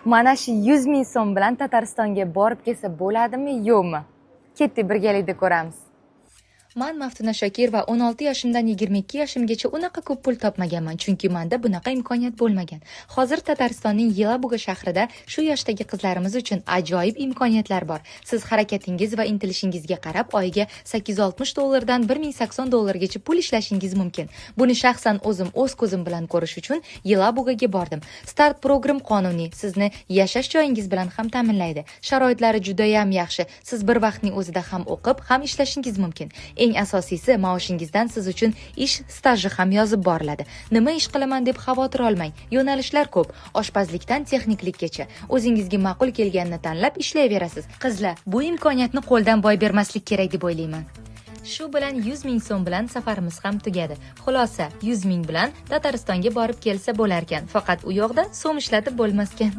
Mana shu 100 ming so'm bilan Tataristonga borib kelsa bo'ladimi, yo'qmi? Ketdik, birgalikda ko'ramiz. Man Maftuna Shokir va 16 yoshimdan 22 yoshimgacha unaqa ko'p pul topmaganman, chunki menda bunaqa imkoniyat bo'lmagan. Hozir Tataristonning Yelabuga shahrida shu yoshdagi qizlarimiz uchun ajoyib imkoniyatlar bor. Siz harakatingiz va intilishingizga qarab oyiga $860 dan $1080 pul ishlashingiz mumkin. Buni shaxsan o'zim o'z ko'zim bilan ko'rish uchun Yelabugaga bordim. Start program qonuniy, sizni yashash joyingiz bilan ham ta'minlaydi. Sharoitlari juda ham yaxshi. Siz bir vaqtning o'zida ham o'qib, ham ishlashingiz mumkin. Eng asosiysi, maoshingizdan siz uchun ish staji ham yozib boriladi. Nima ish qilaman deb xavotir olmang. Yo'nalishlar ko'p. Oshpazlikdan texniklikgacha. O'zingizga ma'qul kelganini tanlab ishlayverasiz. Qizlar, bu imkoniyatni qo'ldan boy bermaslik kerak deb o'ylayman. Shu bilan 100 ming so'm bilan safarimiz ham tugadi. Xulosa, 100 ming bilan Tataristonga borib kelsa bo'larkan. Faqat u yoqda so'm ishlatib bo'lmaskan.